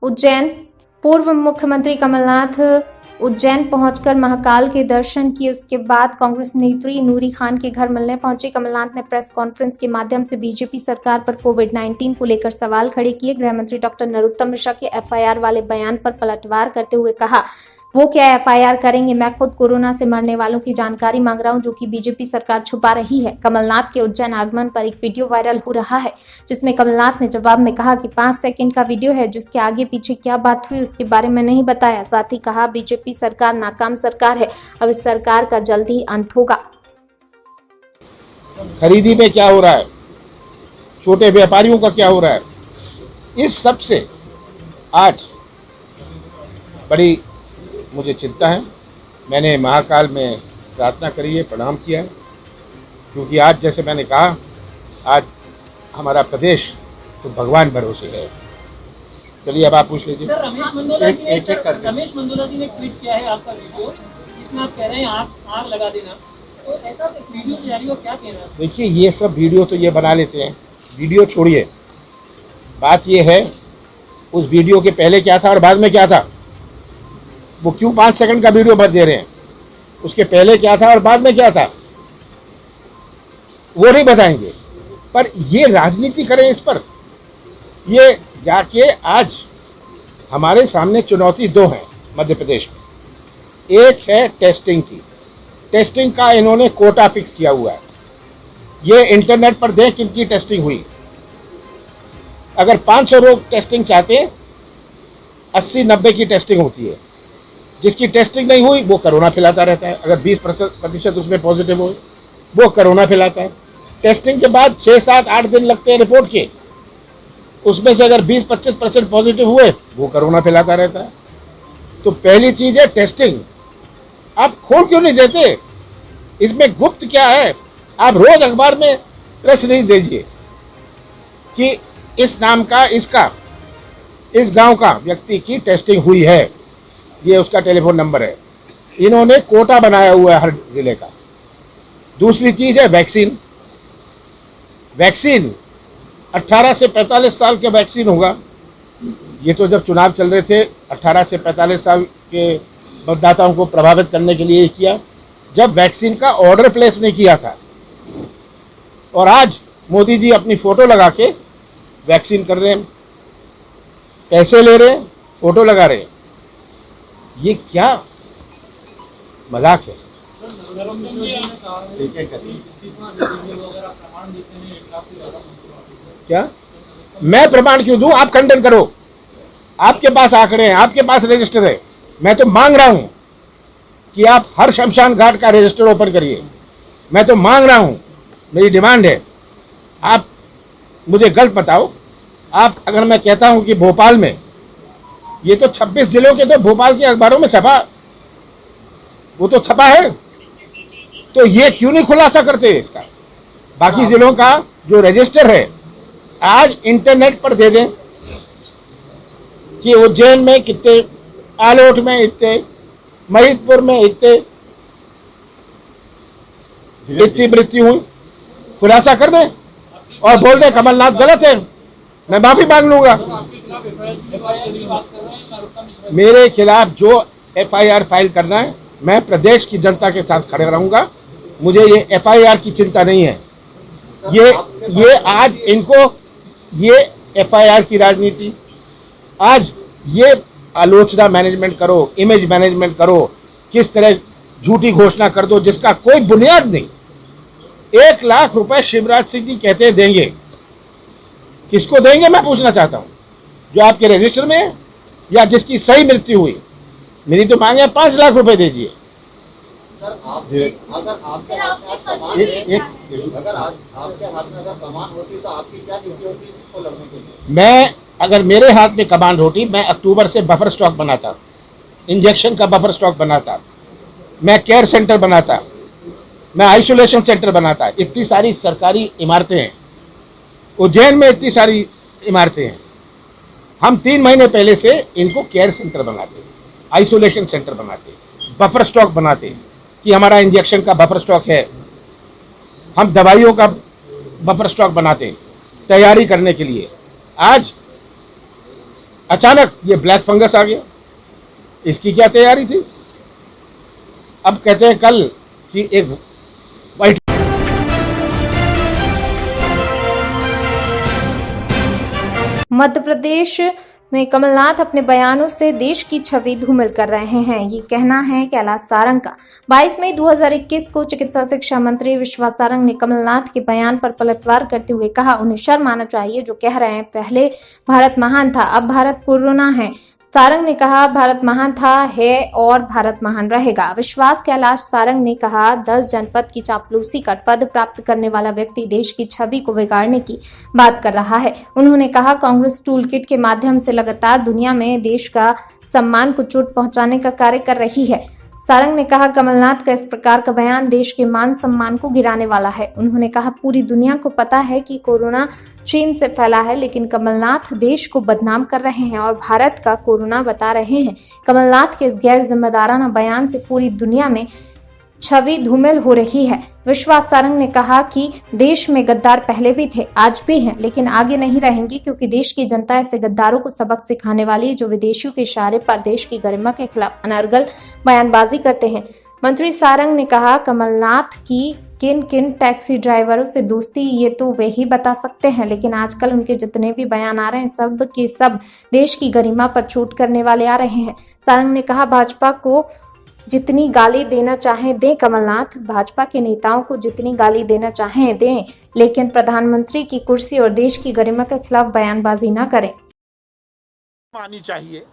उज्जैन। पूर्व मुख्यमंत्री कमलनाथ उज्जैन पहुंचकर महाकाल के दर्शन किए। उसके बाद कांग्रेस नेत्री नूरी खान के घर मिलने पहुंचे। कमलनाथ ने प्रेस कॉन्फ्रेंस के माध्यम से बीजेपी सरकार पर कोविड-19 को लेकर सवाल खड़े किए। गृह मंत्री डॉक्टर नरोत्तम मिश्रा के एफआईआर वाले बयान पर पलटवार करते हुए कहा, वो क्या एफआईआर करेंगे, मैं खुद कोरोना से मरने वालों की जानकारी मांग रहा हूं, जो कि बीजेपी सरकार छुपा रही है। कमलनाथ के उज्जैन आगमन पर एक वीडियो वायरल हो रहा है, जिसमें कमलनाथ ने जवाब में कहा कि 5 सेकंड का वीडियो है, जिसके आगे पीछे क्या बात हुई उसके बारे में नहीं बताया। साथ ही कहा, बीजेपी सरकार नाकाम सरकार है, अब इस सरकार का जल्द ही अंत होगा। खरीदी में क्या हो रहा है, छोटे व्यापारियों का क्या हो रहा है, इस सब से आज बड़ी मुझे चिंता है। मैंने महाकाल में प्रार्थना करी है, प्रणाम किया है, क्योंकि आज जैसे मैंने कहा, आज हमारा प्रदेश तो भगवान भरोसे है। चलिए अब आप पूछ लीजिए। रमेश मंदोला जी ने ट्वीट किया है आपका वीडियो, जिसमें आप कह रहे हैं आग लगा देना, तो ऐसा वीडियो जारी हो, क्या कहना है? देखिए, ये सब वीडियो तो ये बना लेते हैं, वीडियो छोड़िए, बात ये है उस वीडियो के पहले क्या था और बाद में क्या था। वो क्यों 5 सेकंड का वीडियो भर दे रहे हैं, उसके पहले क्या था और बाद में क्या था वो नहीं बताएंगे। पर ये राजनीति करें इस पर, ये जाके आज हमारे सामने चुनौती 2 हैं मध्य प्रदेश में। एक है टेस्टिंग की, टेस्टिंग का इन्होंने कोटा फिक्स किया हुआ है। ये इंटरनेट पर देख किनकी टेस्टिंग हुई। अगर 500 लोग टेस्टिंग चाहते हैं, 80-90 की टेस्टिंग होती है। जिसकी टेस्टिंग नहीं हुई वो कोरोना फैलाता रहता है। अगर 20% उसमें पॉजिटिव हो वो कोरोना फैलाता है। टेस्टिंग के बाद 6-7-8 दिन लगते हैं रिपोर्ट के, उसमें से अगर 20-25% पॉजिटिव हुए वो कोरोना फैलाता रहता है। तो पहली चीज़ है टेस्टिंग। आप खोल क्यों नहीं देते, इसमें गुप्त क्या है। आप रोज अखबार में प्रेस रिलीज दीजिए कि इस नाम का, इसका, इस गांव का व्यक्ति की टेस्टिंग हुई है, ये उसका टेलीफोन नंबर है। इन्होंने कोटा बनाया हुआ है हर जिले का। दूसरी चीज़ है वैक्सीन। वैक्सीन 18 से 45 साल के वैक्सीन होगा। ये तो जब चुनाव चल रहे थे 18 से 45 साल के मतदाताओं को प्रभावित करने के लिए किया, जब वैक्सीन का ऑर्डर प्लेस नहीं किया था। और आज मोदी जी अपनी फ़ोटो लगा के वैक्सीन कर रहे हैं, पैसे ले रहे हैं, फ़ोटो लगा रहे हैं। ये क्या मजाक है। क्या मैं प्रमाण क्यों दूं, आप खंडन करो। आपके पास आंकड़े हैं, आपके पास रजिस्टर है। मैं तो मांग रहा हूं कि आप हर शमशान घाट का रजिस्टर ओपन करिए। मैं तो मांग रहा हूं, मेरी डिमांड है। आप मुझे गलत बताओ। आप अगर मैं कहता हूं कि भोपाल में, ये तो 26 जिलों के तो भोपाल के अखबारों में छपा, वो तो छपा है, तो ये क्यों नहीं खुलासा करते इसका। बाकी जिलों का जो रजिस्टर है आज इंटरनेट पर दे दें कि उज्जैन में कितने, आलोट में इतने, महिदपुर में इतनी मृत्यु हुई, खुलासा कर दें और बोल दें कमलनाथ गलत है, मैं माफी मांग लूंगा। मेरे खिलाफ जो एफआईआर फाइल करना है, मैं प्रदेश की जनता के साथ खड़े रहूंगा। मुझे ये एफआईआर की चिंता नहीं है। ये आज इनको ये एफआईआर की राजनीति, आज ये आलोचना मैनेजमेंट करो, इमेज मैनेजमेंट करो, किस तरह झूठी घोषणा कर दो जिसका कोई बुनियाद नहीं। 1 लाख रुपए शिवराज सिंह जी कहते हैं देंगे, किसको देंगे मैं पूछना चाहता हूं, जो आपके रजिस्टर में है या जिसकी सही मृत्यु हुई। मेरी तो मांग है 5 लाख रुपए दीजिए। अगर आपके हाथ में अगर कमान होती तो आपकी क्या नीति होती इसको लड़ने के लिए? मैं, अगर मेरे हाथ में कमान होती, मैं अक्टूबर से बफर स्टॉक बनाता, इंजेक्शन का बफर स्टॉक बनाता, मैं केयर सेंटर बनाता, मैं आइसोलेशन सेंटर बनाता। इतनी सारी सरकारी इमारतें हैं उज्जैन में, इतनी सारी इमारतें हैं। हम 3 महीने पहले से इनको केयर सेंटर बनाते, आइसोलेशन सेंटर बनाते, बफर स्टॉक बनाते कि हमारा इंजेक्शन का बफर स्टॉक है, हम दवाइयों का बफर स्टॉक बनाते तैयारी करने के लिए। आज अचानक ये ब्लैक फंगस आ गया, इसकी क्या तैयारी थी? अब कहते हैं कल कि एक वाइट मध्य प्रदेश में कमलनाथ अपने बयानों से देश की छवि धूमिल कर रहे हैं। ये कहना है कैलाश सारंग का। 22 मई 2021 को चिकित्सा शिक्षा मंत्री विश्वास सारंग ने कमलनाथ के बयान पर पलटवार करते हुए कहा, उन्हें शर्म आना चाहिए जो कह रहे हैं पहले भारत महान था, अब भारत कोरोना है। सारंग ने कहा, भारत महान था, है और भारत महान रहेगा। विश्वास कैलाश सारंग ने कहा, 10 जनपद की चापलूसी कर पद प्राप्त करने वाला व्यक्ति देश की छवि को बिगाड़ने की बात कर रहा है। उन्होंने कहा, कांग्रेस टूल किट के माध्यम से लगातार दुनिया में देश का सम्मान को चोट पहुंचाने का कार्य कर रही है। सारंग ने कहा, कमलनाथ का इस प्रकार का बयान देश के मान सम्मान को गिराने वाला है। उन्होंने कहा, पूरी दुनिया को पता है कि कोरोना चीन से फैला है, लेकिन कमलनाथ देश को बदनाम कर रहे हैं और भारत का कोरोना बता रहे हैं। कमलनाथ के इस गैर जिम्मेदाराना बयान से पूरी दुनिया में छवि धूमिल हो रही है। विश्वास सारंग ने कहा कि देश में गद्दार पहले भी थे, आज भी हैं, लेकिन आगे नहीं रहेंगे, क्योंकि देश की जनता ऐसे गद्दारों को सबक सिखाने वाली है जो विदेशियों के इशारे पर देश की गरिमा के खिलाफ अनर्गल बयानबाजी करते हैं। मंत्री सारंग ने कहा, कमलनाथ की किन किन टैक्सी ड्राइवरों से दोस्ती ये तो वे ही बता सकते हैं, लेकिन आजकल उनके जितने भी बयान आ रहे हैं सब के सब देश की गरिमा पर चोट करने वाले आ रहे हैं। सारंग ने कहा, भाजपा को जितनी गाली देना चाहें दें कमलनाथ, भाजपा के नेताओं को जितनी गाली देना चाहें दें, लेकिन प्रधानमंत्री की कुर्सी और देश की गरिमा के खिलाफ बयानबाजी न करें। आनी चाहिए।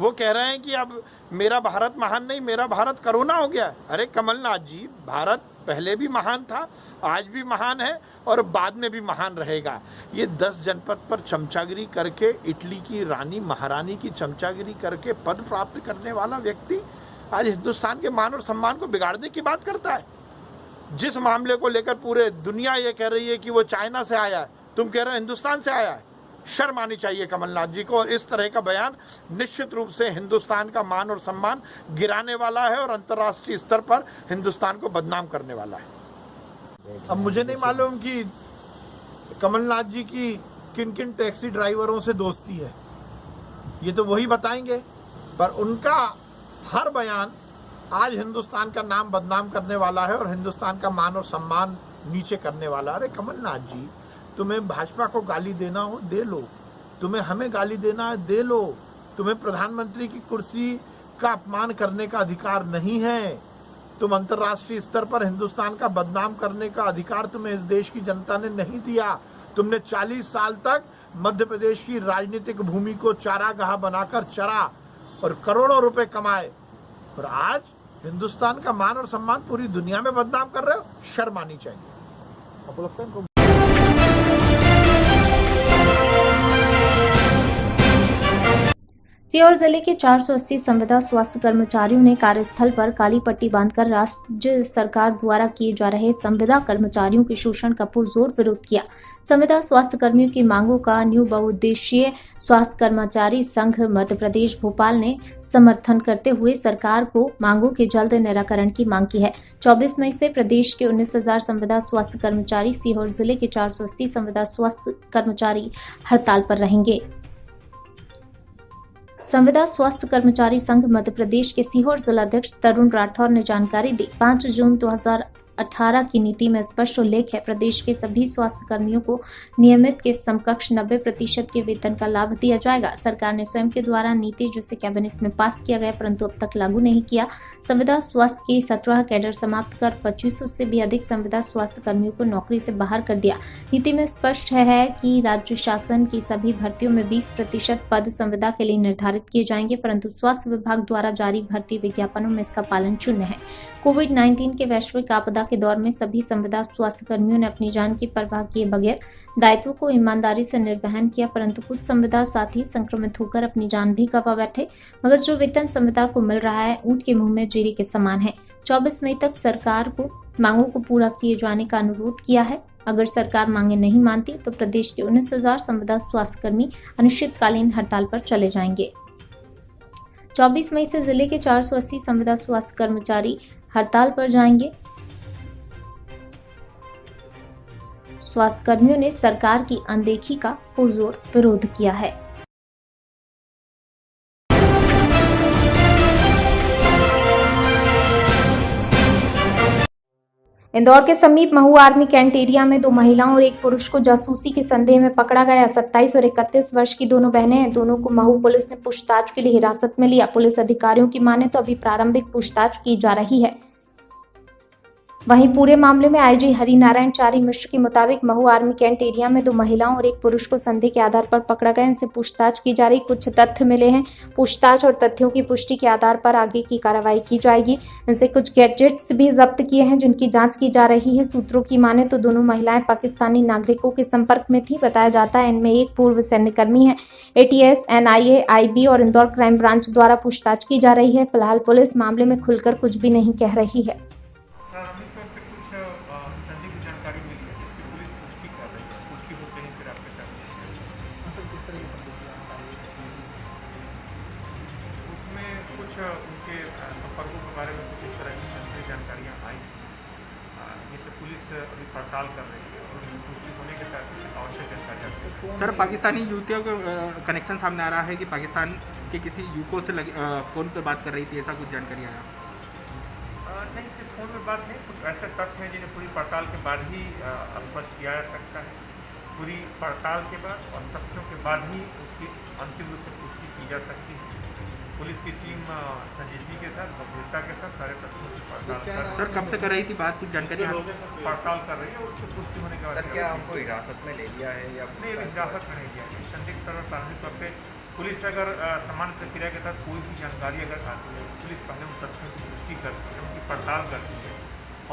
वो कह रहे हैं कि अब मेरा भारत महान नहीं, मेरा भारत कोरोना हो गया। अरे कमलनाथ जी, भारत पहले भी महान था, आज भी महान है और बाद में भी महान रहेगा। ये 10 जनपद पर चमचागिरी करके, इटली की रानी महारानी की चमचागिरी करके पद प्राप्त करने वाला व्यक्ति आज हिंदुस्तान के मान और सम्मान को बिगाड़ने की बात करता है। जिस मामले को लेकर पूरे दुनिया ये कह रही है कि वो चाइना से आया है, तुम कह रहे हो हिंदुस्तान से आया है। शर्म आनी चाहिए कमलनाथ जी को। और इस तरह का बयान निश्चित रूप से हिंदुस्तान का मान और सम्मान गिराने वाला है और अंतर्राष्ट्रीय स्तर पर हिंदुस्तान को बदनाम करने वाला है। अब मुझे नहीं मालूम कि कमलनाथ जी की किन किन टैक्सी ड्राइवरों से दोस्ती है, ये तो वही बताएंगे, पर उनका हर बयान आज हिंदुस्तान का नाम बदनाम करने वाला है और हिंदुस्तान का मान और सम्मान नीचे करने वाला। अरे कमलनाथ जी, तुम्हें भाजपा को गाली देना हो दे लो, तुम्हें हमें गाली देना है दे लो, तुम्हें प्रधानमंत्री की कुर्सी का अपमान करने का अधिकार नहीं है। तुम अंतर्राष्ट्रीय स्तर पर हिंदुस्तान का बदनाम करने का अधिकार तुम्हें इस देश की जनता ने नहीं दिया। तुमने 40 साल तक मध्य प्रदेश की राजनीतिक भूमि को चारागाह बनाकर चरा और करोड़ों रुपए कमाए, और आज हिंदुस्तान का मान और सम्मान पूरी दुनिया में बदनाम कर रहे हो। शर्म आनी चाहिए। आपको लगता है इनको? सीहोर जिले के 480 संविदा स्वास्थ्य कर्मचारियों ने कार्यस्थल पर काली पट्टी बांधकर राज्य सरकार द्वारा किए जा रहे संविदा कर्मचारियों के शोषण का पुरजोर विरोध किया। संविदा स्वास्थ्य कर्मियों की मांगों का न्यू बहुउद्देशीय स्वास्थ्य कर्मचारी संघ मध्य प्रदेश भोपाल ने समर्थन करते हुए सरकार को मांगों के जल्द निराकरण की मांग की है। 24 मई से प्रदेश के 19,000 संविदा स्वास्थ्य कर्मचारी सीहोर जिले के 480 संविदा स्वास्थ्य कर्मचारी हड़ताल पर रहेंगे। संविदा स्वास्थ्य कर्मचारी संघ मध्य प्रदेश के सीहोर जिलाध्यक्ष तरुण राठौर ने जानकारी दी। 5 जून 2018 की नीति में स्पष्ट उल्लेख है, प्रदेश के सभी स्वास्थ्य कर्मियों को नियमित के समकक्ष 90% के वेतन का लाभ दिया जाएगा। सरकार ने स्वयं के द्वारा नीति जिसे कैबिनेट में पास किया गया परंतु अब तक लागू नहीं किया। संविदा स्वास्थ्य के 17 कैडर समाप्त कर 2500 से भी अधिक संविदा स्वास्थ्य कर्मियों को नौकरी से बाहर कर दिया। नीति में स्पष्ट है कि राज्य शासन की सभी भर्तियों में 20% पद संविदा के लिए निर्धारित किए जाएंगे, परंतु स्वास्थ्य विभाग द्वारा जारी भर्ती विज्ञापनों में इसका पालन शून्य है। कोविड-19 के वैश्विक आपदा के दौर में सभी संविदा स्वास्थ्य कर्मियों ने अपनी जान की परवाह किए बगैर दायित्व को ईमानदारी से निर्वहन किया, परंतु कुछ संविदा साथी संक्रमित होकर अपनी जान भी गंवा बैठे। मगर जो वेतन संविदा को मिल रहा है ऊंट के मुंह में जीरी के समान है। 24 मई तक सरकार को मांगों को पूरा किए जाने का अनुरोध किया है। अगर सरकार मांगे नहीं मानती तो प्रदेश के 19,000 संविदा स्वास्थ्य कर्मी अनिश्चितकालीन हड़ताल पर चले जाएंगे। 24 मई से जिले के 480 संविदा स्वास्थ्य कर्मचारी हड़ताल पर जाएंगे। स्वास्थ्य कर्मियों ने सरकार की अनदेखी का पुरजोर विरोध किया है। इंदौर के समीप महू आर्मी कैंट एरिया में 2 महिलाओं और 1 पुरुष को जासूसी के संदेह में पकड़ा गया। 27 और 31 वर्ष की दोनों बहनें हैं। दोनों को महू पुलिस ने पूछताछ के लिए हिरासत में लिया। पुलिस अधिकारियों की माने तो अभी प्रारंभिक पूछताछ की जा रही है। वहीं पूरे मामले में आईजी हरिनारायण चारी मिश्र के मुताबिक महू आर्मी कैंट एरिया में 2 महिलाओं और 1 पुरुष को संदेह के आधार पर पकड़ा गया। इनसे पूछताछ की जा रही। कुछ तथ्य मिले हैं। पूछताछ और तथ्यों की पुष्टि के आधार पर आगे की कार्रवाई की जाएगी। इनसे कुछ गैजेट्स भी जब्त किए हैं जिनकी जांच की जा रही है। सूत्रों की माने तो दोनों महिलाएं पाकिस्तानी नागरिकों के संपर्क में थी। बताया जाता है इनमें एक पूर्व सैन्यकर्मी है। एटीएस, एनआईए, आईबी और इंदौर क्राइम ब्रांच द्वारा पूछताछ की जा रही है। फिलहाल पुलिस मामले में खुलकर कुछ भी नहीं कह रही है। प्रारंभिक तौर पे कुछ संदिग्ध जानकारी मिली है जिसकी पुलिस पुष्टि कर रही है। पुष्टि होते ही फिर आपके साथ उसमें कुछ उनके संपर्कों के बारे में कुछ इस तरह की संदिग्ध जानकारियाँ आई, जिससे पुलिस अभी पड़ताल कर रही है और पुष्टि होने के साथ ही आवश्यक जानकारी। सर, पाकिस्तानी युवतियों का कनेक्शन सामने आ रहा है कि पाकिस्तान के किसी युवकों से फ़ोन पे बात कर रही थी, ऐसा कुछ जानकारी आया? नहीं, सिर्फ फोन में बात नहीं, कुछ ऐसे तथ्य हैं जिन्हें पूरी पड़ताल के बाद ही स्पष्ट किया जा सकता है। पूरी पड़ताल के बाद और तथ्यों के बाद ही उसकी अंतिम रूप से पुष्टि की जा सकती है। पुलिस की टीम संजीदगी के साथ, गंभीरता के साथ सारे तथ्यों की पड़ताल कर रही है। सर, कब से कर रही थी बात, कुछ जानकारी? पड़ताल कर रही है और उसकी पुष्टि होने के बाद। सर, क्या हमको हिरासत में ले लिया है या नहीं, हिरासत में नहीं लिया है। संदिग्ध तरह प्रारंभिक तौर पर पुलिस अगर सामान्य प्रक्रिया के तहत कोई भी जानकारी अगर आती है, पुलिस पहले उन तथ्यों की पुष्टि करती है, उनकी पड़ताल करती है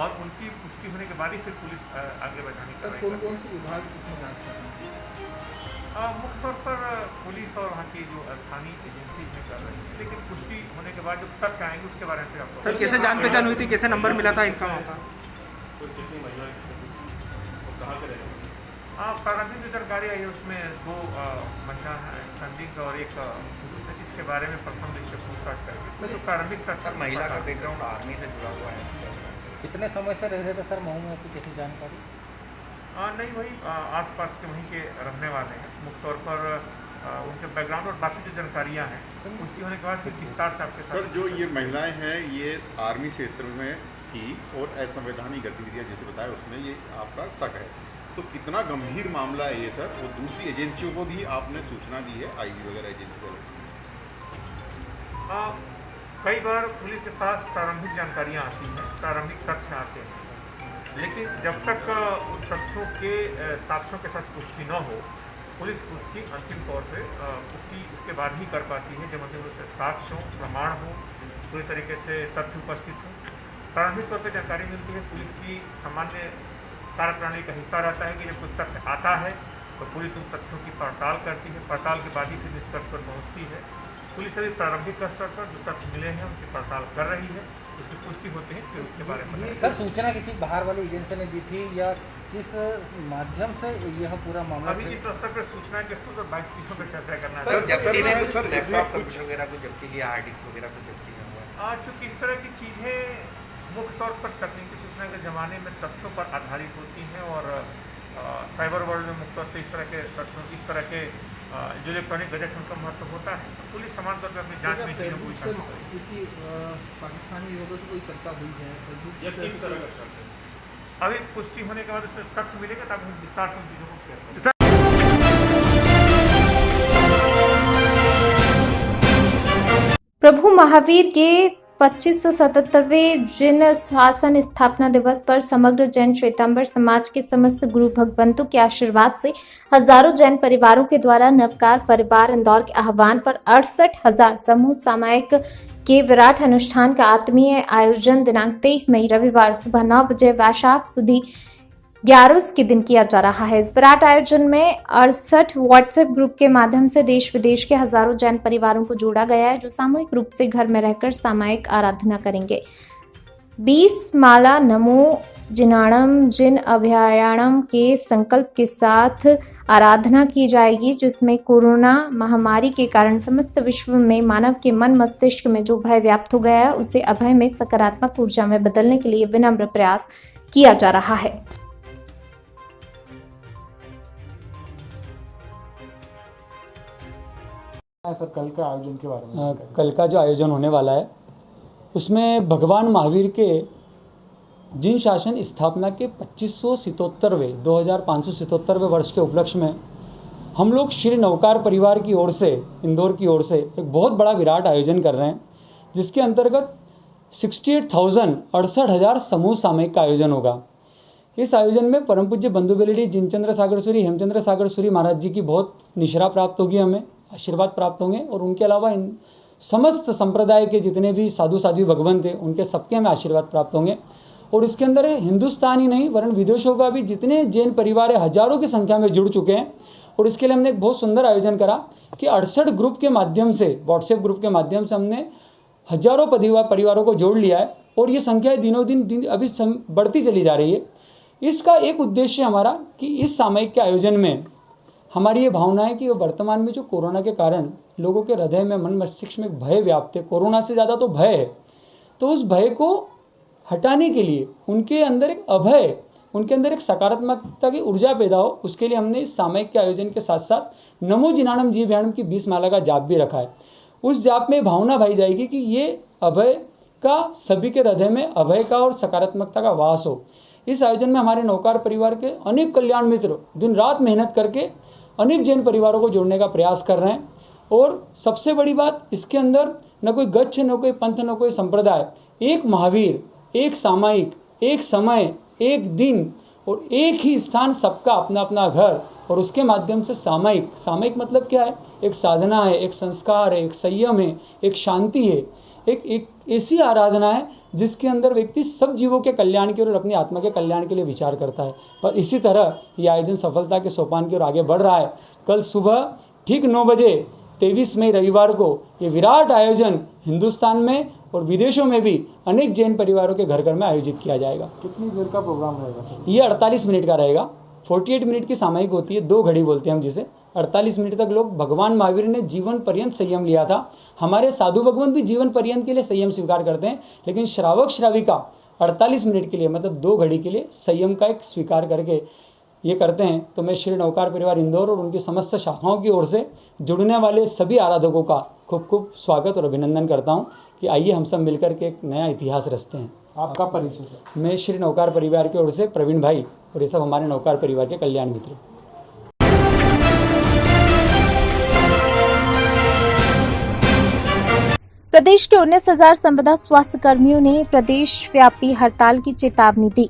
और उनकी पुष्टि होने के बाद ही फिर पुलिस आगे बढ़ाने की कार्रवाई करती है। कौन से विभाग इसमें जांच कर रहे हैं? मुख्य तौर पर पुलिस और वहाँ की जो स्थानीय एजेंसी में कर रही है, लेकिन पुष्टि होने के बाद जो तथ्य आएंगे उसके बारे में फिर आपको। सर, कैसे जान पहचान हुई थी, कैसे नंबर मिला था इनका वहाँ का? प्रारंभिक जो जानकारी आई है उसमें 2 महिला हैं संदिग्ध और 1 पुरुष है, जिसके बारे में प्रथम दृष्टि पूछताछ करेंगे। तो प्रारंभिक तथ्य। सर, महिला का बैकग्राउंड आर्मी से जुड़ा हुआ है। कितने समय से रह रहे थे सर महू में, ऐसी कैसी जानकारी? नहीं, वही आसपास के वहीं के रहने वाले हैं। मुख्य तौर पर उनके बैकग्राउंड और बाकी जो जानकारियाँ हैं पुष्टि होने के बाद फिर विस्तार से आपके साथ। सर, जो ये महिलाएं हैं ये आर्मी क्षेत्र में थी और असंवैधानिक गतिविधियां जैसे बताया उसमें ये आपका शक है, तो कितना गंभीर मामला है ये सर? और दूसरी एजेंसियों को भी आपने सूचना दी है, आईबी वगैरह एजेंसी को? कई बार पुलिस के पास प्रारंभिक जानकारियाँ आती हैं, प्रारंभिक तथ्य आते हैं, लेकिन जब तक उन तथ्यों के साक्ष्यों के साथ पुष्टि न हो, पुलिस उसकी अंतिम तौर पे पुष्टि उसके बाद ही कर पाती है जब अंतिम रूप से साक्ष्य हो, प्रमाण हो, पूरी तरीके से तथ्य उपस्थित हो। प्रारंभिक तौर पर जानकारी मिलती है। पुलिस की सामान्य कार्यप्रणाली का हिस्सा रहता है कि जब कोई तथ्य आता है तो पुलिस उन तथ्यों की पड़ताल करती है। पड़ताल के बाद ही फिर निष्कर्ष पर पहुँचती है। पुलिस अभी प्रारंभिक स्तर पर जो तथ्य मिले हैं उनकी पड़ताल कर रही है। उसकी पुष्टि होती है फिर उसके बारे में। सर, सूचना किसी बाहर वाली एजेंसी ने दी थी या किस माध्यम से यह पूरा मामला? अभी इस स्तर पर सूचना के स्तर पर बाकी चीज़ों पर चर्चा करना सर, जब्ती में सर, कुछ लैपटॉप कंप्यूटर वगैरह को जब्ती किया, हार्ड डिस्क वगैरह को जब्ती किया हुआ है। चूँकि इस तरह की चीज़ें मुख्य तौर पर तकनीकी सूचना के ज़माने में तथ्यों पर आधारित होती हैं और साइबर वर्ल्ड में मुख्य तौर पर इस तरह के तथ्यों, इस तरह के जो इलेक्ट्रॉनिक गैजेट उनका महत्व होता है। तो पुलिस समान तौर पर अपनी जाँच में चीज़ों को शामिल करेगी। किसी पाकिस्तानी युवकों से कोई चर्चा हुई है? या किस तरह का शर्त है? अभी पुष्टि होने के बाद उसमें तथ्य मिलेगा तब हम विस्तार से उन चीज़ों को शेयर करेंगे। प्रभु महावीर के 2577वें जिन शासन स्थापना दिवस पर समग्र जैन श्वेतांबर समाज के समस्त गुरु भगवंतों के आशीर्वाद से हजारों जैन परिवारों के द्वारा नवकार परिवार इंदौर के आह्वान पर 68,000 समूह सामायिक के विराट अनुष्ठान का आत्मीय आयोजन दिनांक 23 मई रविवार सुबह 9 बजे वैशाख सुदी 11 के दिन किया जा रहा है। इस विराट आयोजन में 68 व्हाट्सएप ग्रुप के माध्यम से देश विदेश के हजारों जैन परिवारों को जोड़ा गया है, जो सामूहिक रूप से घर में रहकर सामायिक आराधना करेंगे। 20 माला नमो जिनाणम जिन अभयारण्यम के संकल्प के साथ आराधना की जाएगी, जिसमें कोरोना महामारी के कारण समस्त विश्व में मानव के मन मस्तिष्क में जो भय व्याप्त हो गया है उसे अभय में सकारात्मक ऊर्जा में बदलने के लिए विनम्र प्रयास किया जा रहा है। सर, कल का आयोजन के बारे में कल का जो आयोजन होने वाला है उसमें भगवान महावीर के जिन शासन स्थापना के 2577वें 2577वें वर्ष के उपलक्ष्य में हम लोग श्री नवकार परिवार की ओर से, इंदौर की ओर से एक बहुत बड़ा विराट आयोजन कर रहे हैं, जिसके अंतर्गत 68,000 समूह सामयिक का आयोजन होगा। इस आयोजन में परम पूज्य बंधु बेलडी जिनचंद्र सागर सूरी, हेमचंद्र सागर सूरी महाराज जी की बहुत निशरा प्राप्त होगी, हमें आशीर्वाद प्राप्त होंगे, और उनके अलावा इन समस्त संप्रदाय के जितने भी साधु साध्वी भगवान थे उनके सबके हमें आशीर्वाद प्राप्त होंगे। और इसके अंदर हिंदुस्तान ही नहीं वरन विदेशों का भी जितने जैन परिवार है हजारों की संख्या में जुड़ चुके हैं। और इसके लिए हमने एक बहुत सुंदर आयोजन करा कि 68 ग्रुप के माध्यम से, व्हाट्सएप ग्रुप के माध्यम से हमने हजारों परिवारों को जोड़ लिया है, और ये संख्या दिनों दिन अभी बढ़ती चली जा रही है। इसका एक उद्देश्य हमारा कि इस सामयिक के आयोजन में हमारी ये भावना है कि वर्तमान में जो कोरोना के कारण लोगों के हृदय में, मन मस्तिष्क में एक भय व्याप्त है, कोरोना से ज़्यादा तो भय है, तो उस भय को हटाने के लिए उनके अंदर एक अभय, उनके अंदर एक सकारात्मकता की ऊर्जा पैदा हो, उसके लिए हमने इस सामयिक के आयोजन के साथ साथ नमो जिनाणम जी भयाणम की 20 माला का जाप भी रखा है। उस जाप में भावना भाई जाएगी कि ये अभय का, सभी के हृदय में अभय का और सकारात्मकता का वास हो। इस आयोजन में हमारे नौकार परिवार के अनेक कल्याण मित्र दिन रात मेहनत करके अनेक जैन परिवारों को जोड़ने का प्रयास कर रहे हैं। और सबसे बड़ी बात, इसके अंदर न कोई गच्छ, न कोई पंथ, न कोई संप्रदाय, एक महावीर, एक सामायिक, एक समय, एक दिन और एक ही स्थान, सबका अपना अपना घर, और उसके माध्यम से सामयिक मतलब क्या है? एक साधना है, एक संस्कार है, एक संयम है, एक शांति है, एक ऐसी आराधना है जिसके अंदर व्यक्ति सब जीवों के कल्याण के और अपनी आत्मा के कल्याण के लिए विचार करता है। पर इसी तरह यह आयोजन सफलता के सोपान की ओर आगे बढ़ रहा है। कल सुबह ठीक 9 बजे 23 मई रविवार को ये विराट आयोजन हिंदुस्तान में और विदेशों में भी अनेक जैन परिवारों के घर घर में आयोजित किया जाएगा। कितनी देर का प्रोग्राम रहेगा सर? ये 48 मिनट का रहेगा। 48 मिनट की सामयिक होती है, 2 घड़ी बोलते हैं हम जिसे। 48 मिनट तक लोग, भगवान महावीर ने जीवन पर्यंत संयम लिया था, हमारे साधु भगवान भी जीवन पर्यंत के लिए संयम स्वीकार करते हैं, लेकिन श्रावक श्राविका 48 मिनट के लिए, मतलब 2 घड़ी के लिए संयम का एक स्वीकार करके ये करते हैं। तो मैं श्री नवकार परिवार इंदौर और उनकी समस्त शाखाओं की ओर से जुड़ने वाले सभी आराधकों का खूब खूब स्वागत और अभिनंदन करता हूँ कि आइए हम सब मिलकर के एक नया इतिहास रचते हैं। आपका परिचय सर? मैं श्री नवकार परिवार की ओर से प्रवीण भाई, और ये सब हमारे नवकार परिवार के कल्याण मित्र। प्रदेश के 19,000 संविदा स्वास्थ्य कर्मियों ने प्रदेश व्यापी हड़ताल की चेतावनी दी।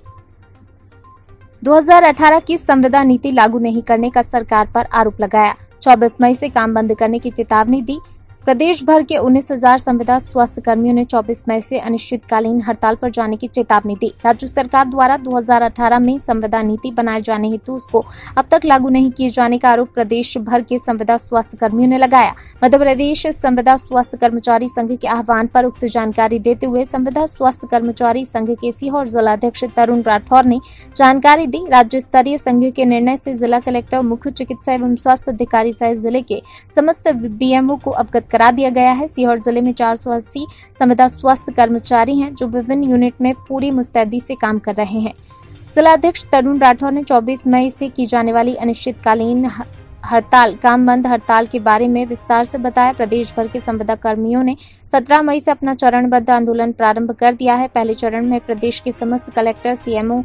2018 की संविदा नीति लागू नहीं करने का सरकार पर आरोप लगाया। 24 मई से काम बंद करने की चेतावनी दी। प्रदेश भर के 19,000 संविदा स्वास्थ्य कर्मियों ने 24 मई से अनिश्चितकालीन हड़ताल पर जाने की चेतावनी दी। राज्य सरकार द्वारा 2018 में संविदा नीति बनाए जाने हेतु उसको अब तक लागू नहीं किए जाने का आरोप प्रदेश भर के संविदा स्वास्थ्य कर्मियों ने लगाया। मध्य प्रदेश संविदा स्वास्थ्य कर्मचारी संघ के आह्वान पर उक्त जानकारी देते हुए संविदा स्वास्थ्य कर्मचारी संघ के सीहोर जिलाध्यक्ष तरुण राठौर ने जानकारी दी। राज्य स्तरीय संघ के निर्णय से जिला कलेक्टर, मुख्य चिकित्सा एवं स्वास्थ्य अधिकारी सहित जिले के समस्त बीएमओ को अवगत करा दिया गया है। सीहोर जिले में 480 संविदा स्वास्थ्य कर्मचारी हैं जो विभिन्न यूनिट में पूरी मुस्तैदी से काम कर रहे हैं। जिलाध्यक्ष तरुण राठौर ने 24 मई से की जाने वाली अनिश्चितकालीन हड़ताल, काम बंद हड़ताल के बारे में विस्तार से बताया। प्रदेश भर के संविदा कर्मियों ने 17 मई से अपना चरणबद्ध आंदोलन प्रारंभ कर दिया है। पहले चरण में प्रदेश के समस्त कलेक्टर, सीएमओ,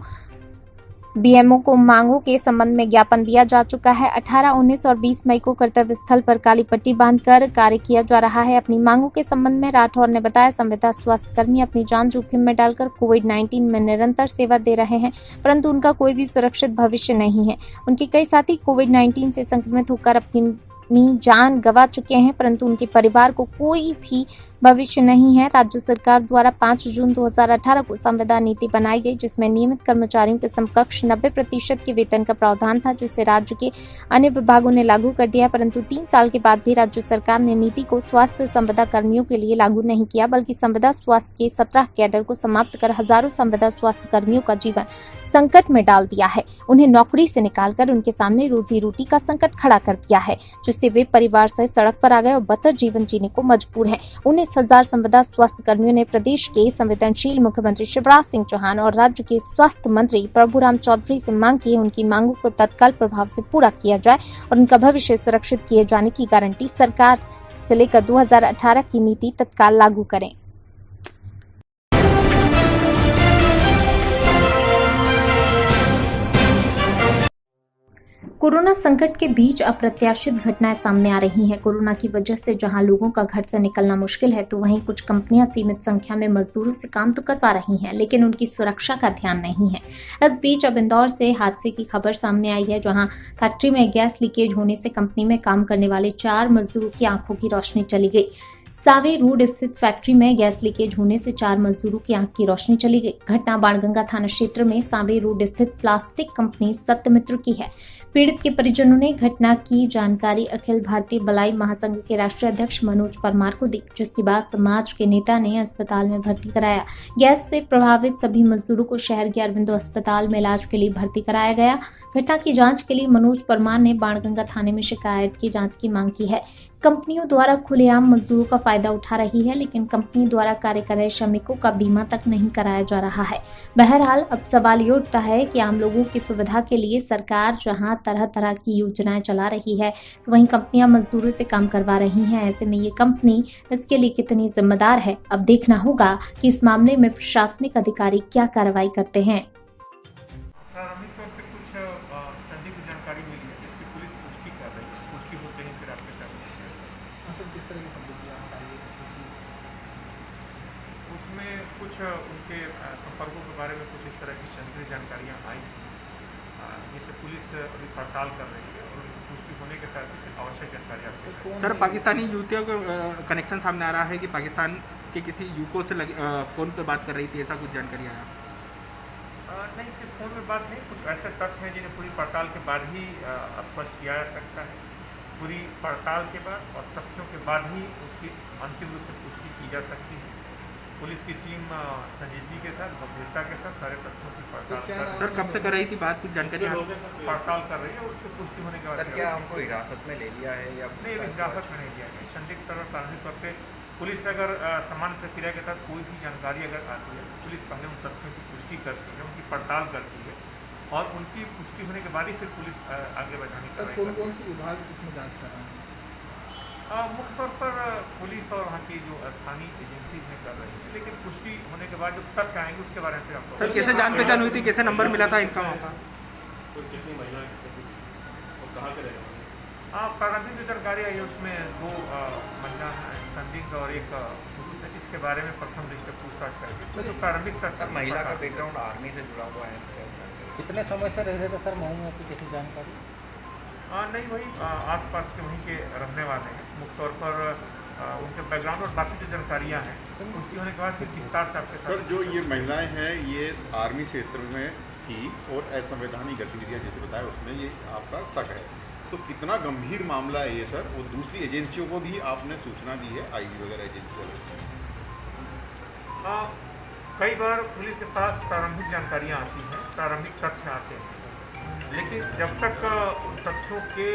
बीएमओ को मांगों के संबंध में ज्ञापन दिया जा चुका है। 18, 19 और 20 मई को कर्तव्य स्थल पर काली पट्टी बांधकर कार्य किया जा रहा है। अपनी मांगों के संबंध में राठौर ने बताया, संविदा स्वास्थ्य कर्मी अपनी जान जोखिम में डालकर कोविड-19 में निरंतर सेवा दे रहे हैं, परंतु उनका कोई भी सुरक्षित भविष्य नहीं है। उनके कई साथी कोविड-19 से संक्रमित होकर अपनी जान गंवा चुके हैं, परंतु उनके परिवार को कोई भी भविष्य नहीं है। राज्य सरकार द्वारा 5 जून 2018 को संविदा नीति बनाई गई, जिसमें नियमित कर्मचारियों के समकक्ष 90% के वेतन का प्रावधान था, जिसे राज्य के अन्य विभागों ने लागू कर दिया। परंतु 3 साल के बाद भी राज्य सरकार ने नीति को स्वास्थ्य संविदा कर्मियों के लिए लागू नहीं किया, बल्कि संविदा स्वास्थ्य के 17 कैडर को समाप्त कर हजारों संविदा स्वास्थ्य कर्मियों का जीवन संकट में डाल दिया है। उन्हें नौकरी से निकालकर उनके सामने रोजी रोटी का संकट खड़ा कर दिया है, जिससे वे परिवार सहित सड़क पर आ गए और बदतर जीवन जीने को मजबूर हैं। 19,000 संविदा स्वास्थ्य कर्मियों ने प्रदेश के संवेदनशील मुख्यमंत्री शिवराज सिंह चौहान और राज्य के स्वास्थ्य मंत्री प्रभुराम चौधरी से मांग की है, उनकी मांगों को तत्काल प्रभाव से पूरा किया जाए और उनका भविष्य सुरक्षित किए जाने की गारंटी सरकार से लेकर 2018 की नीति तत्काल लागू करें। कोरोना संकट के बीच अप्रत्याशित घटनाएं सामने आ रही हैं। कोरोना की वजह से जहां लोगों का घर से निकलना मुश्किल है, तो वहीं कुछ कंपनियां सीमित संख्या में मजदूरों से काम तो करवा रही हैं, लेकिन उनकी सुरक्षा का ध्यान नहीं है। इस बीच अब इंदौर से हादसे की खबर सामने आई है, जहां फैक्ट्री में गैस लीकेज होने से कंपनी में काम करने वाले 4 मजदूरों की आंखों की रोशनी चली गई। सावे रोड स्थित फैक्ट्री में गैस लीकेज होने से 4 मजदूरों की आंख की रोशनी चली गई। घटना बाणगंगा थाना क्षेत्र में सावे रोड स्थित प्लास्टिक कंपनी सत्यमित्र की है। पीड़ित के परिजनों ने घटना की जानकारी अखिल भारतीय बलाई महासंघ के राष्ट्रीय अध्यक्ष मनोज परमार को दी, जिसके बाद समाज के नेता ने अस्पताल में भर्ती कराया। गैस से प्रभावित सभी मजदूरों को शहर के अरविंदो अस्पताल में इलाज के लिए भर्ती कराया गया। घटना की जांच के लिए मनोज परमार ने बाणगंगा थाने में शिकायत की जांच की मांग की है। कंपनियों द्वारा खुलेआम मजदूरों का फायदा उठा रही है, लेकिन कंपनी द्वारा कार्य कर रहे श्रमिकों का बीमा तक नहीं कराया जा रहा है। बहरहाल अब सवाल ये उठता है कि आम लोगों की सुविधा के लिए सरकार जहां तरह तरह की योजनाएं चला रही है, तो वहीं कंपनियां मजदूरों से काम करवा रही हैं। ऐसे में ये कंपनी इसके लिए कितनी जिम्मेदार है, अब देखना होगा कि इस मामले में प्रशासनिक अधिकारी क्या कार्रवाई करते हैं। प्रारंभिक तौर पे कुछ संदिग्ध जानकारी मिली है, जिसकी पुलिस पुष्टि कर रही है। पुष्टि होते ही फिर आपके साथ किस तरह की संदिग्धियां बताइए? उसमें कुछ उनके संपर्कों के बारे में कुछ इस तरह की संदिग्ध जानकारियाँ आई, जिससे पुलिस अभी पड़ताल कर रही है और पुष्टि होने के साथ ही फिर आवश्यक जानकारी आपको। सर, पाकिस्तानी युवतियों का कनेक्शन सामने आ रहा है कि पाकिस्तान के किसी यूको से फ़ोन पे बात कर रही थी, ऐसा कुछ जानकारी आया? नहीं, सिर्फ फोन में बात नहीं, कुछ ऐसे तथ्य हैं जिन्हें पूरी पड़ताल के बाद ही स्पष्ट किया जा सकता है। पूरी पड़ताल के बाद और तथ्यों के बाद ही उसकी अंतिम रूप से पुष्टि की जा सकती है। पुलिस की टीम संजीदगी के साथ, गंभीरता के साथ सारे तथ्यों की पड़ताल कर रही है। सर, कब से कर रही थी बात, कुछ जानकारी? पड़ताल कर रही है और उसकी पुष्टि होने के बाद। सर, क्या हमको हिरासत में ले लिया है या नहीं, हिरासत में नहीं लिया गया। संदिग्ध तरह प्रारंभिक तौर पर पुलिस अगर समान प्रक्रिया के तहत कोई भी जानकारी अगर आती है, पुलिस पहले उन तथ्यों की पुष्टि करती है, उनकी पड़ताल करती है और उनकी पुष्टि होने के बाद ही फिर पुलिस आगे बढ़ाने की कार्रवाई करती है। कौन सी विभाग इसमें जांच कर रहे हैं? मुख्य तौर पर पुलिस और वहाँ की जो स्थानीय एजेंसी में कर रही है, लेकिन पुष्टि होने के बाद जो तथ्य आएंगे उसके बारे में फिर आपको। सर, कैसे जान पहचान हुई थी, कैसे नंबर मिला था इनका वहाँ का? प्रारंभिक जो जानकारी आई है उसमें 2 महिला संदिग्ध और एक पुरुष है, इसके बारे में प्रथम दृष्टि पूछताछ करेंगे। तो प्रारंभिक तथ्य महिला का बैकग्राउंड आर्मी से जुड़ा हुआ है। कितने समय से रह रहे थे सर मऊ में, आपकी कैसी जानकारी? नहीं, वही आसपास के वहीं के रहने वाले हैं। मुख्य तौर पर उनके बैकग्राउंड और बाकी जो जानकारियाँ हैं पुष्टि होने के बाद फिर विस्तार से आपके साथ। सर, जो ये महिलाएं हैं ये आर्मी क्षेत्र में थी और असंवैधानिक गतिविधियां जैसे बताया उसमें ये आपका शक है, तो कितना गंभीर मामला है ये सर? और दूसरी एजेंसियों को भी आपने सूचना दी है, आईबी वगैरह एजेंसियों को? कई बार पुलिस के पास प्रारंभिक जानकारियाँ आती हैं, प्रारंभिक तथ्य आते हैं, लेकिन जब तक उन तथ्यों के